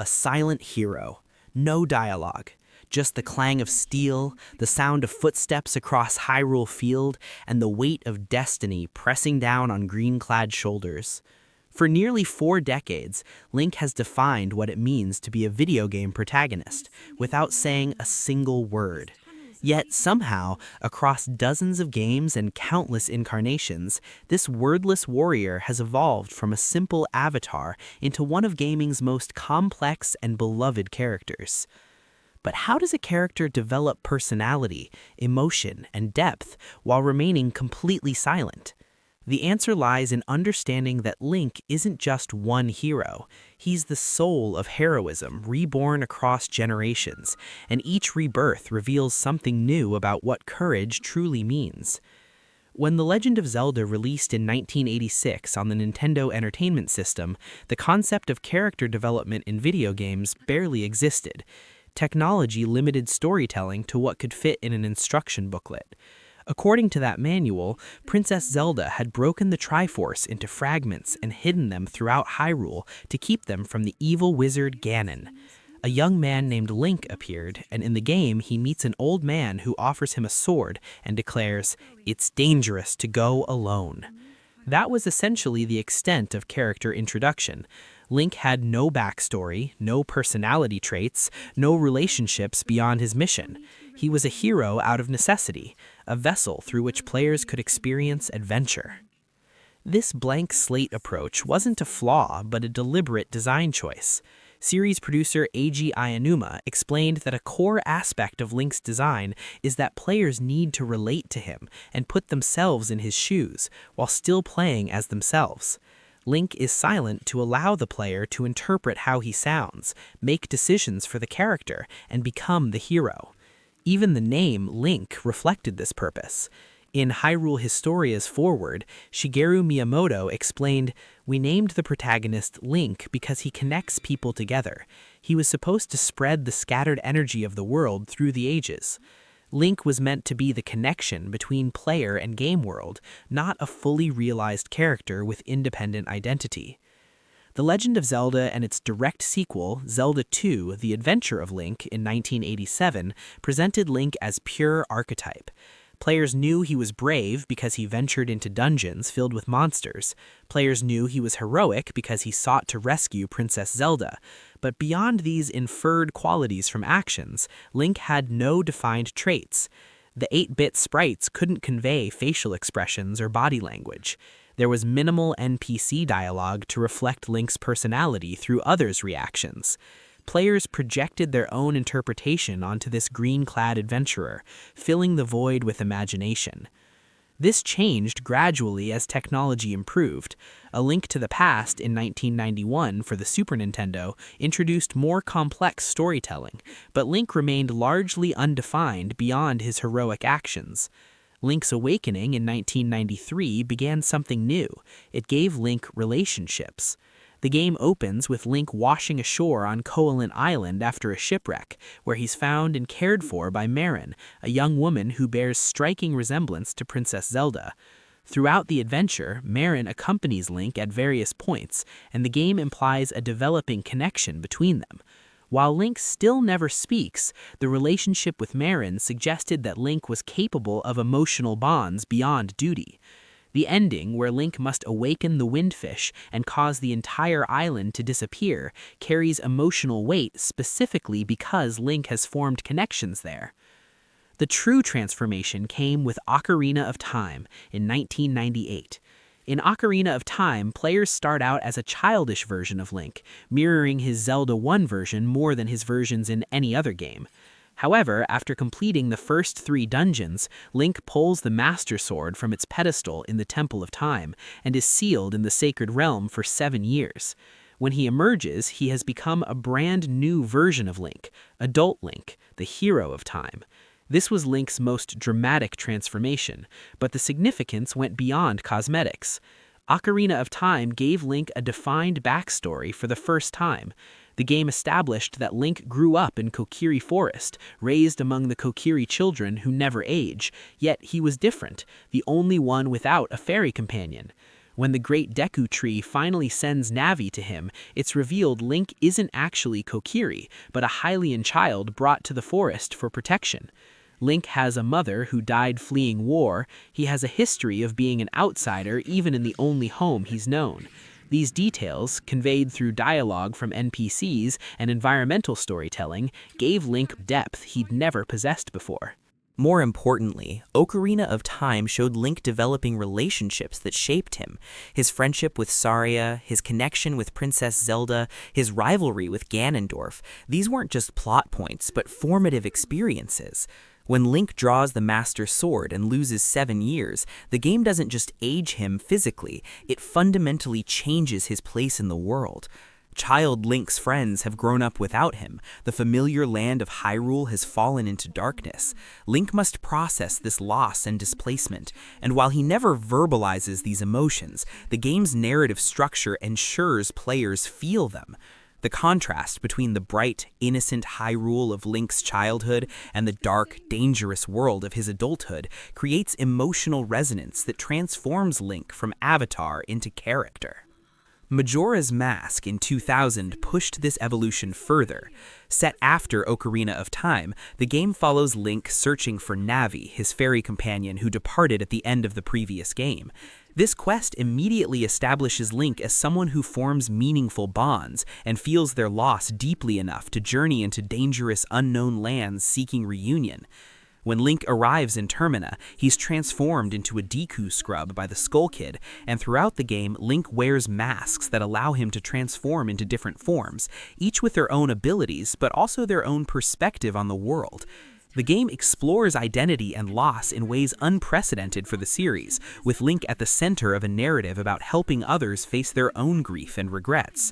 a silent hero. No dialogue. Just the clang of steel, the sound of footsteps across Hyrule Field, and the weight of destiny pressing down on green-clad shoulders. For nearly 4 decades, Link has defined what it means to be a video game protagonist, without saying a single word. Yet somehow, across dozens of games and countless incarnations, this wordless warrior has evolved from a simple avatar into one of gaming's most complex and beloved characters. But how does a character develop personality, emotion, and depth while remaining completely silent? The answer lies in understanding that Link isn't just one hero. He's the soul of heroism, reborn across generations, and each rebirth reveals something new about what courage truly means. When The Legend of Zelda released in 1986 on the Nintendo Entertainment System, the concept of character development in video games barely existed. Technology limited storytelling to what could fit in an instruction booklet. According to that manual, Princess Zelda had broken the Triforce into fragments and hidden them throughout Hyrule to keep them from the evil wizard Ganon. A young man named Link appeared, and in the game he meets an old man who offers him a sword and declares, "It's dangerous to go alone." That was essentially the extent of character introduction. Link had no backstory, no personality traits, no relationships beyond his mission. He was a hero out of necessity, a vessel through which players could experience adventure. This blank slate approach wasn't a flaw, but a deliberate design choice. Series producer Eiji Aonuma explained that a core aspect of Link's design is that players need to relate to him and put themselves in his shoes, while still playing as themselves. Link is silent to allow the player to interpret how he sounds, make decisions for the character, and become the hero. Even the name Link reflected this purpose. In Hyrule Historia's foreword, Shigeru Miyamoto explained, "We named the protagonist Link because he connects people together. He was supposed to spread the scattered energy of the world through the ages." Link was meant to be the connection between player and game world, not a fully realized character with independent identity. The Legend of Zelda and its direct sequel, Zelda 2: The Adventure of Link in 1987, presented Link as pure archetype. Players knew he was brave because he ventured into dungeons filled with monsters. Players knew he was heroic because he sought to rescue Princess Zelda. But beyond these inferred qualities from actions, Link had no defined traits. The 8-bit sprites couldn't convey facial expressions or body language. There was minimal NPC dialogue to reflect Link's personality through others' reactions. Players projected their own interpretation onto this green-clad adventurer, filling the void with imagination. This changed gradually as technology improved. A Link to the Past in 1991 for the Super Nintendo introduced more complex storytelling, but Link remained largely undefined beyond his heroic actions. Link's Awakening in 1993 began something new. It gave Link relationships. The game opens with Link washing ashore on Koholint Island after a shipwreck, where he's found and cared for by Marin, a young woman who bears striking resemblance to Princess Zelda. Throughout the adventure, Marin accompanies Link at various points, and the game implies a developing connection between them. While Link still never speaks, the relationship with Marin suggested that Link was capable of emotional bonds beyond duty. The ending, where Link must awaken the windfish and cause the entire island to disappear, carries emotional weight specifically because Link has formed connections there. The true transformation came with Ocarina of Time in 1998. In Ocarina of Time, players start out as a childish version of Link, mirroring his Zelda 1 version more than his versions in any other game. However, after completing the first 3 dungeons, Link pulls the Master Sword from its pedestal in the Temple of Time and is sealed in the Sacred Realm for 7 years. When he emerges, he has become a brand new version of Link, Adult Link, the hero of time. This was Link's most dramatic transformation, but the significance went beyond cosmetics. Ocarina of Time gave Link a defined backstory for the first time. The game established that Link grew up in Kokiri Forest, raised among the Kokiri children who never age, yet he was different, the only one without a fairy companion. When the Great Deku Tree finally sends Navi to him, it's revealed Link isn't actually Kokiri, but a Hylian child brought to the forest for protection. Link has a mother who died fleeing war. He has a history of being an outsider even in the only home he's known. These details, conveyed through dialogue from NPCs and environmental storytelling, gave Link depth he'd never possessed before. More importantly, Ocarina of Time showed Link developing relationships that shaped him. His friendship with Saria, his connection with Princess Zelda, his rivalry with Ganondorf, these weren't just plot points, but formative experiences. When Link draws the Master Sword and loses 7 years, the game doesn't just age him physically, it fundamentally changes his place in the world. Child Link's friends have grown up without him. The familiar land of Hyrule has fallen into darkness. Link must process this loss and displacement, and while he never verbalizes these emotions, the game's narrative structure ensures players feel them. The contrast between the bright, innocent Hyrule of Link's childhood and the dark, dangerous world of his adulthood creates emotional resonance that transforms Link from avatar into character. Majora's Mask in 2000 pushed this evolution further. Set after Ocarina of Time, the game follows Link searching for Navi, his fairy companion who departed at the end of the previous game. This quest immediately establishes Link as someone who forms meaningful bonds and feels their loss deeply enough to journey into dangerous unknown lands seeking reunion. When Link arrives in Termina, he's transformed into a Deku scrub by the Skull Kid, and throughout the game, Link wears masks that allow him to transform into different forms, each with their own abilities, but also their own perspective on the world. The game explores identity and loss in ways unprecedented for the series, with Link at the center of a narrative about helping others face their own grief and regrets.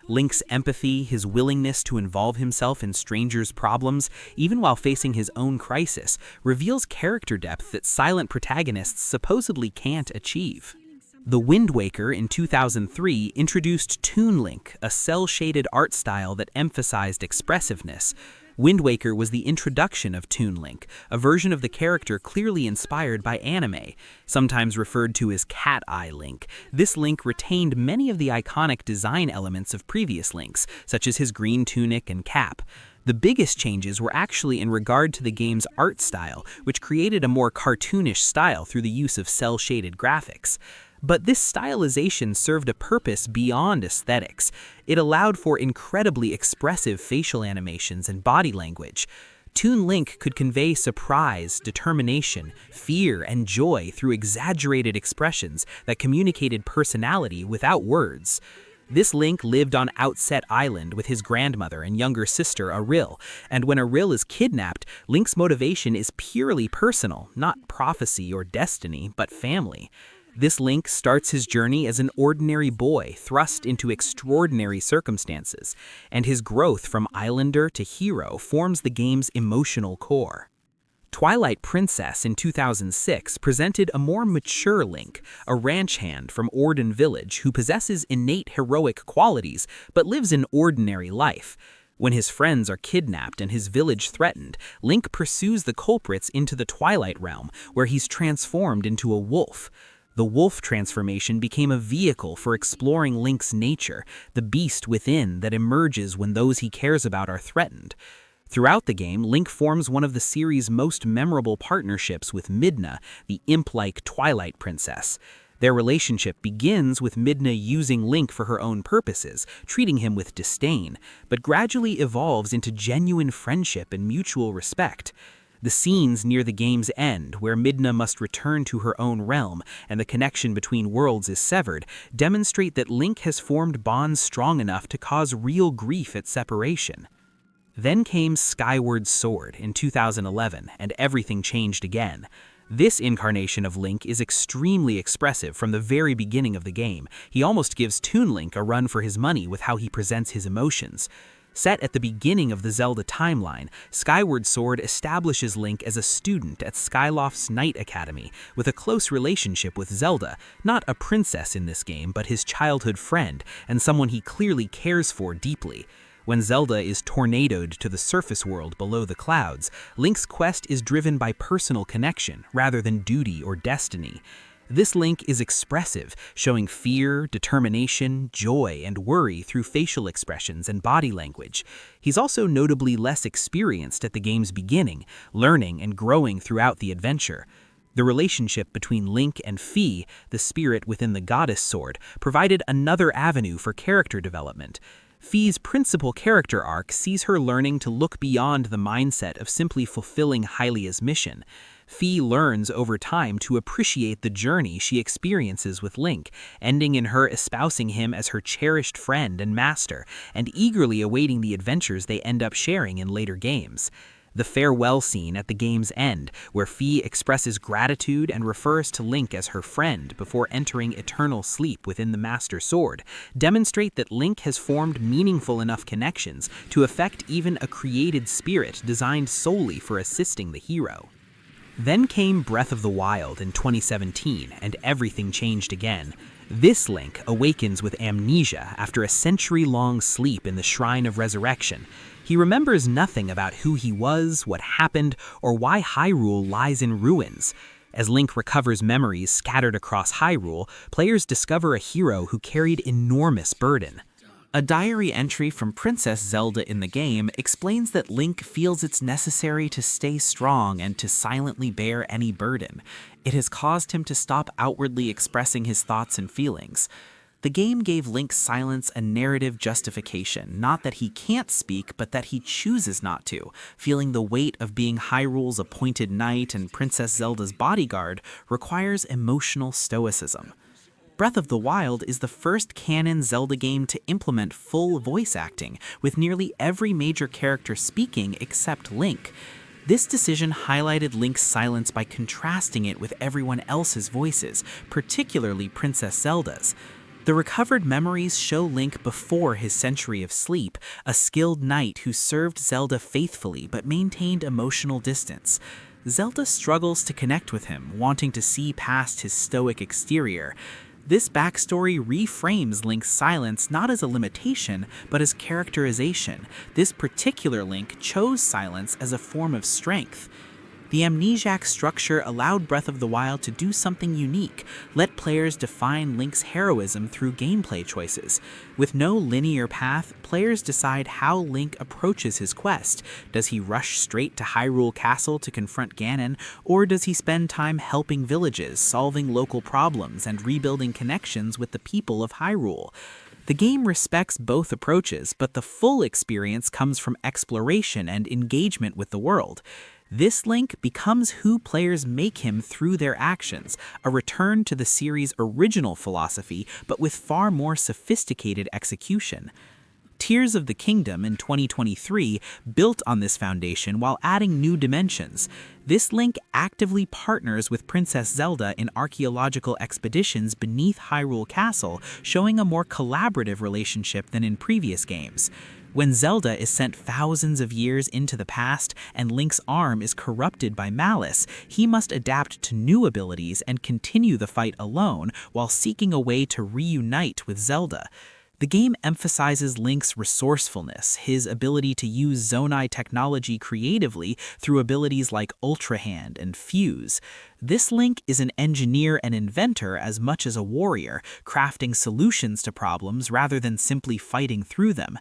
Link's empathy, his willingness to involve himself in strangers' problems, even while facing his own crisis, reveals character depth that silent protagonists supposedly can't achieve. The Wind Waker in 2003 introduced Toon Link, a cel-shaded art style that emphasized expressiveness. Wind Waker was the introduction of Toon Link, a version of the character clearly inspired by anime. Sometimes referred to as Cat Eye Link, this Link retained many of the iconic design elements of previous Links, such as his green tunic and cap. The biggest changes were actually in regard to the game's art style, which created a more cartoonish style through the use of cel-shaded graphics. But this stylization served a purpose beyond aesthetics. It allowed for incredibly expressive facial animations and body language. Toon Link could convey surprise, determination, fear, and joy through exaggerated expressions that communicated personality without words. This Link lived on Outset Island with his grandmother and younger sister Hyrule, and when Hyrule is kidnapped, Link's motivation is purely personal, not prophecy or destiny, but family. This Link starts his journey as an ordinary boy thrust into extraordinary circumstances, and his growth from islander to hero forms the game's emotional core. Twilight Princess in 2006 presented a more mature Link, a ranch hand from Orden Village who possesses innate heroic qualities but lives an ordinary life. When his friends are kidnapped and his village threatened, Link pursues the culprits into the Twilight Realm, where he's transformed into a wolf. The wolf transformation became a vehicle for exploring Link's nature, the beast within that emerges when those he cares about are threatened. Throughout the game, Link forms one of the series' most memorable partnerships with Midna, the imp-like Twilight Princess. Their relationship begins with Midna using Link for her own purposes, treating him with disdain, but gradually evolves into genuine friendship and mutual respect. The scenes near the game's end, where Midna must return to her own realm and the connection between worlds is severed, demonstrate that Link has formed bonds strong enough to cause real grief at separation. Then came Skyward Sword in 2011, and everything changed again. This incarnation of Link is extremely expressive from the very beginning of the game. He almost gives Toon Link a run for his money with how he presents his emotions. Set at the beginning of the Zelda timeline, Skyward Sword establishes Link as a student at Skyloft's Knight Academy, with a close relationship with Zelda, not a princess in this game, but his childhood friend, and someone he clearly cares for deeply. When Zelda is tornadoed to the surface world below the clouds, Link's quest is driven by personal connection rather than duty or destiny. This Link is expressive, showing fear, determination, joy, and worry through facial expressions and body language. He's also notably less experienced at the game's beginning, learning and growing throughout the adventure. The relationship between Link and Fi, the spirit within the goddess sword, provided another avenue for character development. Fi's principal character arc sees her learning to look beyond the mindset of simply fulfilling Hylia's mission. Fi learns over time to appreciate the journey she experiences with Link, ending in her espousing him as her cherished friend and master, and eagerly awaiting the adventures they end up sharing in later games. The farewell scene at the game's end, where Fi expresses gratitude and refers to Link as her friend before entering eternal sleep within the Master Sword, demonstrate that Link has formed meaningful enough connections to affect even a created spirit designed solely for assisting the hero. Then came Breath of the Wild in 2017, and everything changed again. This Link awakens with amnesia after a century-long sleep in the Shrine of Resurrection. He remembers nothing about who he was, what happened, or why Hyrule lies in ruins. As Link recovers memories scattered across Hyrule, players discover a hero who carried enormous burden. A diary entry from Princess Zelda in the game explains that Link feels it's necessary to stay strong and to silently bear any burden. It has caused him to stop outwardly expressing his thoughts and feelings. The game gave Link's silence a narrative justification, not that he can't speak, but that he chooses not to, feeling the weight of being Hyrule's appointed knight and Princess Zelda's bodyguard requires emotional stoicism. Breath of the Wild is the first canon Zelda game to implement full voice acting, with nearly every major character speaking except Link. This decision highlighted Link's silence by contrasting it with everyone else's voices, particularly Princess Zelda's. The recovered memories show Link before his century of sleep, a skilled knight who served Zelda faithfully but maintained emotional distance. Zelda struggles to connect with him, wanting to see past his stoic exterior. This backstory reframes Link's silence not as a limitation, but as characterization. This particular Link chose silence as a form of strength. The amnesiac structure allowed Breath of the Wild to do something unique, let players define Link's heroism through gameplay choices. With no linear path, players decide how Link approaches his quest. Does he rush straight to Hyrule Castle to confront Ganon, or does he spend time helping villages, solving local problems, and rebuilding connections with the people of Hyrule? The game respects both approaches, but the full experience comes from exploration and engagement with the world. This Link becomes who players make him through their actions, a return to the series' original philosophy, but with far more sophisticated execution. Tears of the Kingdom in 2023 built on this foundation while adding new dimensions. This Link actively partners with Princess Zelda in archaeological expeditions beneath Hyrule Castle, showing a more collaborative relationship than in previous games. When Zelda is sent thousands of years into the past and Link's arm is corrupted by malice, he must adapt to new abilities and continue the fight alone while seeking a way to reunite with Zelda. The game emphasizes Link's resourcefulness, his ability to use Zonai technology creatively through abilities like Ultra Hand and Fuse. This Link is an engineer and inventor as much as a warrior, crafting solutions to problems rather than simply fighting through them.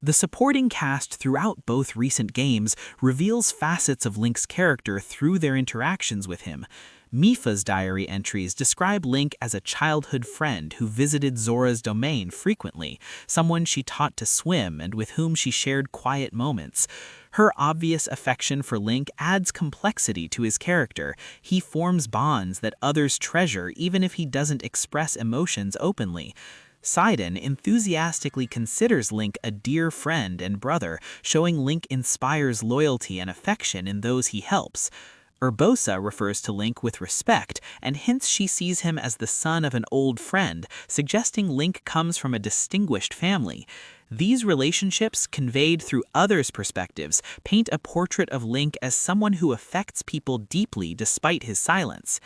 The supporting cast throughout both recent games reveals facets of Link's character through their interactions with him. Mipha's diary entries describe Link as a childhood friend who visited Zora's domain frequently, someone she taught to swim and with whom she shared quiet moments. Her obvious affection for Link adds complexity to his character. He forms bonds that others treasure even if he doesn't express emotions openly. Sidon enthusiastically considers Link a dear friend and brother, showing Link inspires loyalty and affection in those he helps. Urbosa refers to Link with respect and hints she sees him as the son of an old friend, suggesting Link comes from a distinguished family. These relationships, conveyed through others' perspectives, paint a portrait of Link as someone who affects people deeply despite his silence.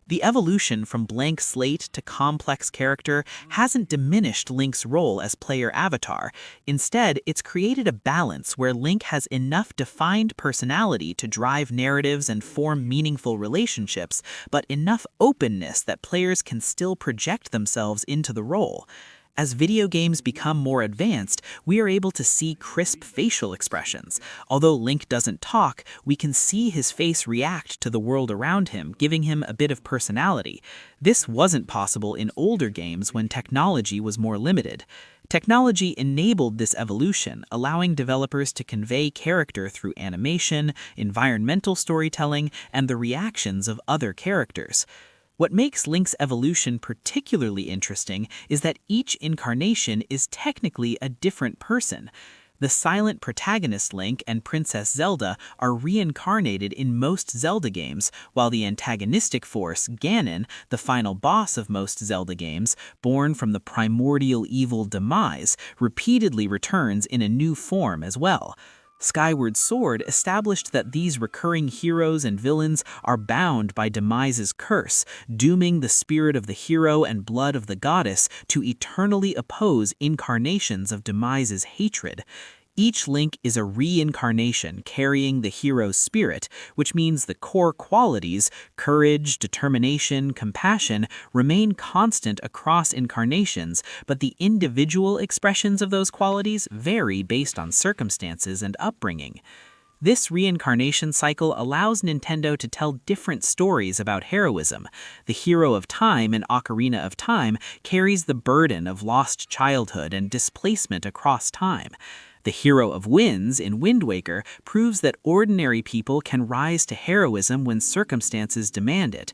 The evolution from blank slate to complex character hasn't diminished Link's role as player avatar. Instead, it's created a balance where Link has enough defined personality to drive narratives and form meaningful relationships, but enough openness that players can still project themselves into the role. As video games become more advanced, we are able to see crisp facial expressions. Although Link doesn't talk, we can see his face react to the world around him, giving him a bit of personality. This wasn't possible in older games when technology was more limited. Technology enabled this evolution, allowing developers to convey character through animation, environmental storytelling, and the reactions of other characters. What makes Link's evolution particularly interesting is that each incarnation is technically a different person. The silent protagonist Link and Princess Zelda are reincarnated in most Zelda games, while the antagonistic force, Ganon, the final boss of most Zelda games, born from the primordial evil Demise, repeatedly returns in a new form as well. Skyward Sword established that these recurring heroes and villains are bound by Demise's curse, dooming the spirit of the hero and blood of the goddess to eternally oppose incarnations of Demise's hatred. Each Link is a reincarnation carrying the hero's spirit, which means the core qualities, courage, determination, compassion, remain constant across incarnations, but the individual expressions of those qualities vary based on circumstances and upbringing. This reincarnation cycle allows Nintendo to tell different stories about heroism. The hero of Time in Ocarina of Time carries the burden of lost childhood and displacement across time. The hero of Winds in Wind Waker proves that ordinary people can rise to heroism when circumstances demand it.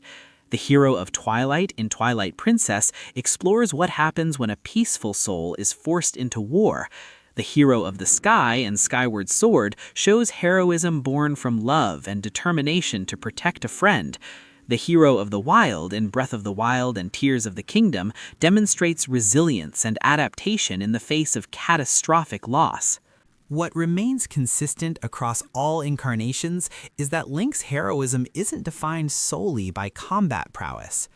The hero of Twilight in Twilight Princess explores what happens when a peaceful soul is forced into war. The hero of the Sky in Skyward Sword shows heroism born from love and determination to protect a friend. The hero of the Wild in Breath of the Wild and Tears of the Kingdom demonstrates resilience and adaptation in the face of catastrophic loss. What remains consistent across all incarnations is that Link's heroism isn't defined solely by combat prowess.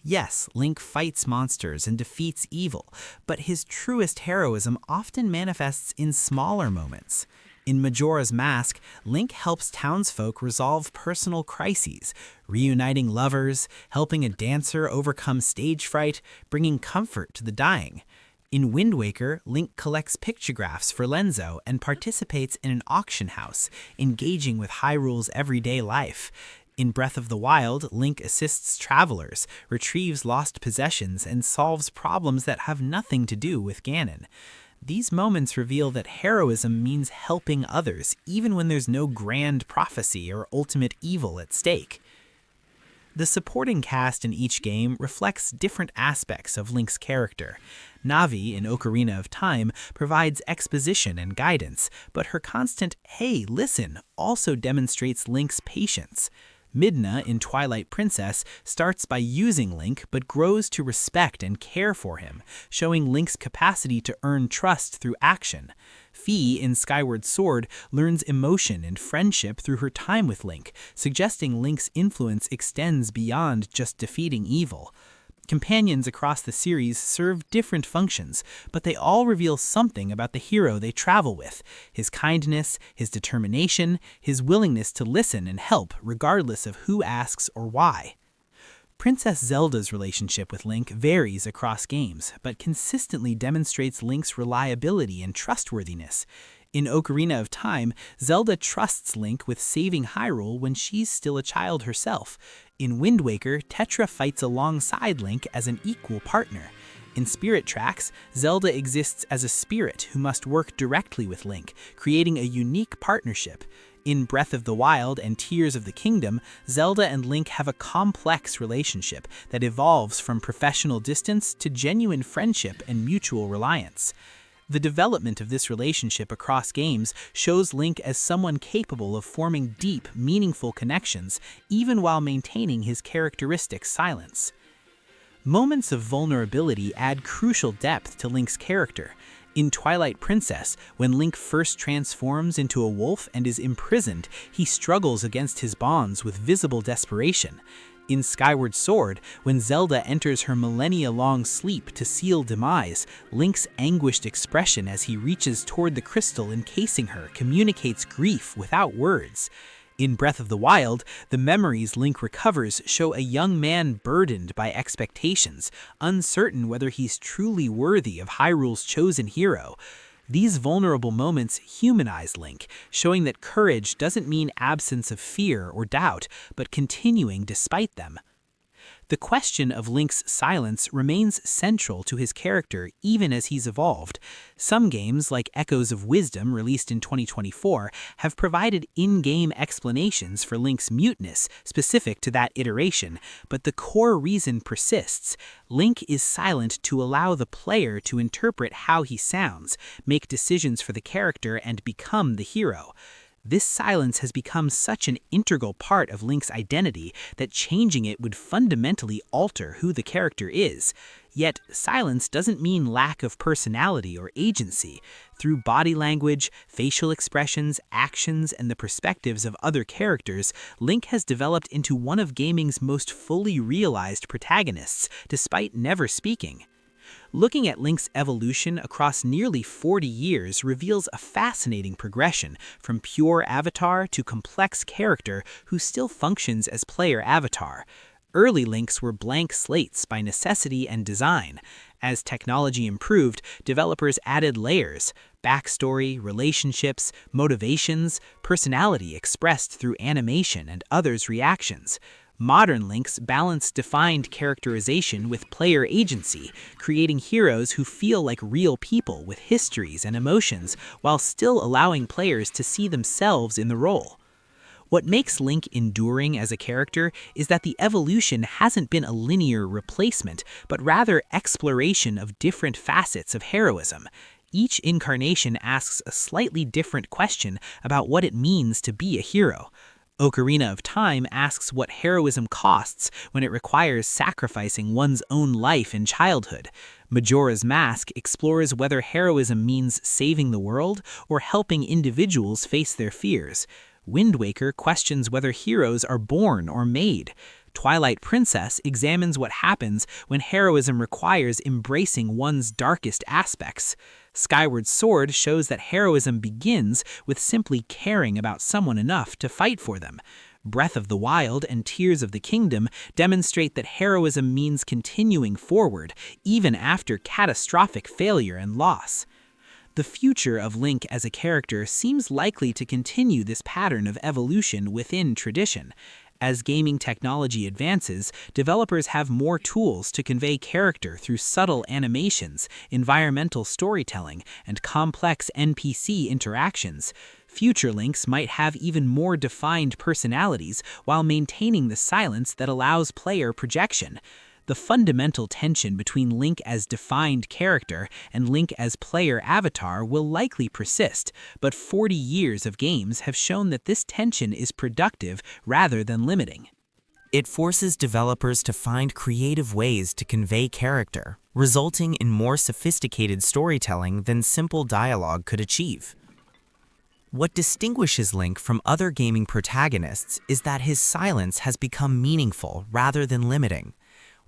Yes, Link fights monsters and defeats evil, but his truest heroism often manifests in smaller moments. In Majora's Mask, Link helps townsfolk resolve personal crises, reuniting lovers, helping a dancer overcome stage fright, bringing comfort to the dying. In Wind Waker, Link collects pictographs for Lenzo and participates in an auction house, engaging with Hyrule's everyday life. In Breath of the Wild, Link assists travelers, retrieves lost possessions, and solves problems that have nothing to do with Ganon. These moments reveal that heroism means helping others, even when there's no grand prophecy or ultimate evil at stake. The supporting cast in each game reflects different aspects of Link's character. Navi in Ocarina of Time provides exposition and guidance, but her constant, "Hey, listen," also demonstrates Link's patience. Midna in Twilight Princess starts by using Link but grows to respect and care for him, showing Link's capacity to earn trust through action. Fi in Skyward Sword learns emotion and friendship through her time with Link, suggesting Link's influence extends beyond just defeating evil. Companions across the series serve different functions, but they all reveal something about the hero they travel with: his kindness, his determination, his willingness to listen and help regardless of who asks or why. Princess Zelda's relationship with Link varies across games, but consistently demonstrates Link's reliability and trustworthiness. In Ocarina of Time, Zelda trusts Link with saving Hyrule when she's still a child herself. In Wind Waker, Tetra fights alongside Link as an equal partner. In Spirit Tracks, Zelda exists as a spirit who must work directly with Link, creating a unique partnership. In Breath of the Wild and Tears of the Kingdom, Zelda and Link have a complex relationship that evolves from professional distance to genuine friendship and mutual reliance. The development of this relationship across games shows Link as someone capable of forming deep, meaningful connections, even while maintaining his characteristic silence. Moments of vulnerability add crucial depth to Link's character. In Twilight Princess, when Link first transforms into a wolf and is imprisoned, he struggles against his bonds with visible desperation. In Skyward Sword, when Zelda enters her millennia-long sleep to seal demise, Link's anguished expression as he reaches toward the crystal encasing her communicates grief without words. In Breath of the Wild, the memories Link recovers show a young man burdened by expectations, uncertain whether he's truly worthy of Hyrule's chosen hero. These vulnerable moments humanize Link, showing that courage doesn't mean absence of fear or doubt, but continuing despite them. The question of Link's silence remains central to his character even as he's evolved. Some games, like Echoes of Wisdom, released in 2024, have provided in-game explanations for Link's muteness specific to that iteration, but the core reason persists. Link is silent to allow the player to interpret how he sounds, make decisions for the character, and become the hero. This silence has become such an integral part of Link's identity that changing it would fundamentally alter who the character is. Yet, silence doesn't mean lack of personality or agency. Through body language, facial expressions, actions, and the perspectives of other characters, Link has developed into one of gaming's most fully realized protagonists, despite never speaking. Looking at Link's evolution across nearly 40 years reveals a fascinating progression from pure avatar to complex character who still functions as player avatar. Early Links were blank slates by necessity and design. As technology improved, developers added layers, backstory, relationships, motivations, personality expressed through animation and others' reactions. Modern Links balance defined characterization with player agency, creating heroes who feel like real people with histories and emotions, while still allowing players to see themselves in the role. What makes Link enduring as a character is that the evolution hasn't been a linear replacement, but rather exploration of different facets of heroism. Each incarnation asks a slightly different question about what it means to be a hero. Ocarina of Time asks what heroism costs when it requires sacrificing one's own life in childhood. Majora's Mask explores whether heroism means saving the world or helping individuals face their fears. Wind Waker questions whether heroes are born or made. Twilight Princess examines what happens when heroism requires embracing one's darkest aspects. Skyward Sword shows that heroism begins with simply caring about someone enough to fight for them. Breath of the Wild and Tears of the Kingdom demonstrate that heroism means continuing forward, even after catastrophic failure and loss. The future of Link as a character seems likely to continue this pattern of evolution within tradition. As gaming technology advances, developers have more tools to convey character through subtle animations, environmental storytelling, and complex NPC interactions. Future Links might have even more defined personalities while maintaining the silence that allows player projection. The fundamental tension between Link as defined character and Link as player avatar will likely persist, but 40 years of games have shown that this tension is productive rather than limiting. It forces developers to find creative ways to convey character, resulting in more sophisticated storytelling than simple dialogue could achieve. What distinguishes Link from other gaming protagonists is that his silence has become meaningful rather than limiting.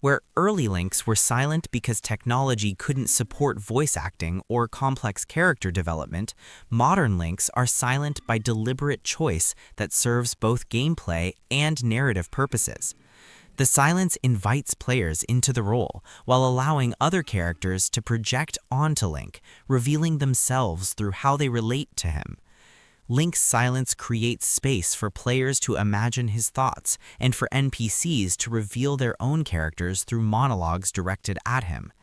Where early Links were silent because technology couldn't support voice acting or complex character development, modern Links are silent by deliberate choice that serves both gameplay and narrative purposes. The silence invites players into the role, while allowing other characters to project onto Link, revealing themselves through how they relate to him. Link's silence creates space for players to imagine his thoughts and for NPCs to reveal their own characters through monologues directed at him.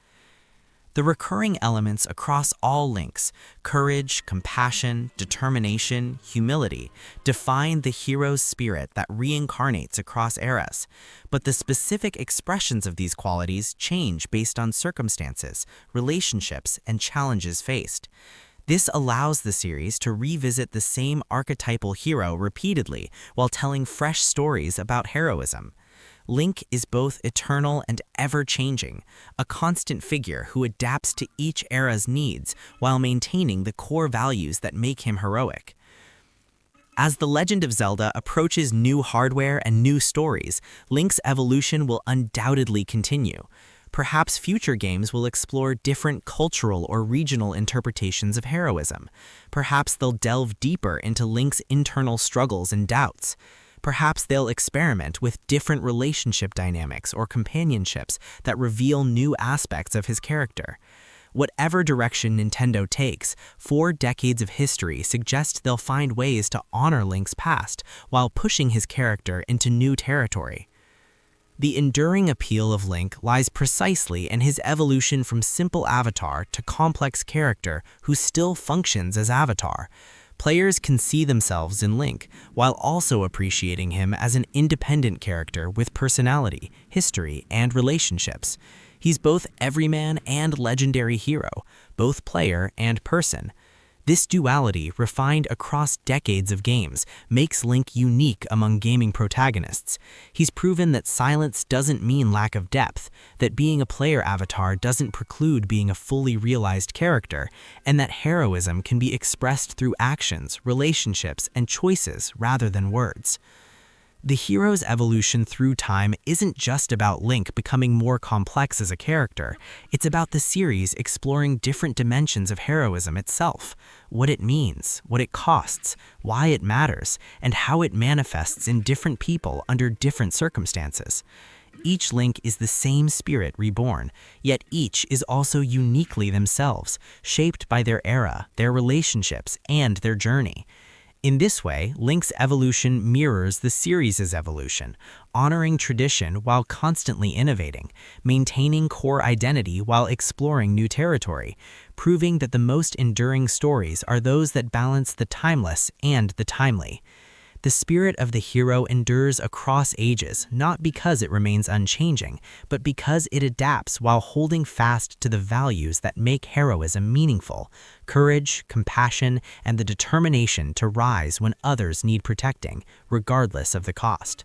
The recurring elements across all Links, courage, compassion, determination, humility, define the hero's spirit that reincarnates across eras, but the specific expressions of these qualities change based on circumstances, relationships, and challenges faced. This allows the series to revisit the same archetypal hero repeatedly while telling fresh stories about heroism. Link is both eternal and ever-changing, a constant figure who adapts to each era's needs while maintaining the core values that make him heroic. As The Legend of Zelda approaches new hardware and new stories, Link's evolution will undoubtedly continue. Perhaps future games will explore different cultural or regional interpretations of heroism. Perhaps they'll delve deeper into Link's internal struggles and doubts. Perhaps they'll experiment with different relationship dynamics or companionships that reveal new aspects of his character. Whatever direction Nintendo takes, 4 decades of history suggest they'll find ways to honor Link's past while pushing his character into new territory. The enduring appeal of Link lies precisely in his evolution from simple avatar to complex character who still functions as avatar. Players can see themselves in Link, while also appreciating him as an independent character with personality, history, and relationships. He's both everyman and legendary hero, both player and person. This duality, refined across decades of games, makes Link unique among gaming protagonists. He's proven that silence doesn't mean lack of depth, that being a player avatar doesn't preclude being a fully realized character, and that heroism can be expressed through actions, relationships, and choices rather than words. The hero's evolution through time isn't just about Link becoming more complex as a character, it's about the series exploring different dimensions of heroism itself, what it means, what it costs, why it matters, and how it manifests in different people under different circumstances. Each Link is the same spirit reborn, yet each is also uniquely themselves, shaped by their era, their relationships, and their journey. In this way, Link's evolution mirrors the series' evolution, honoring tradition while constantly innovating, maintaining core identity while exploring new territory, proving that the most enduring stories are those that balance the timeless and the timely. The spirit of the hero endures across ages, not because it remains unchanging, but because it adapts while holding fast to the values that make heroism meaningful: courage, compassion, and the determination to rise when others need protecting, regardless of the cost.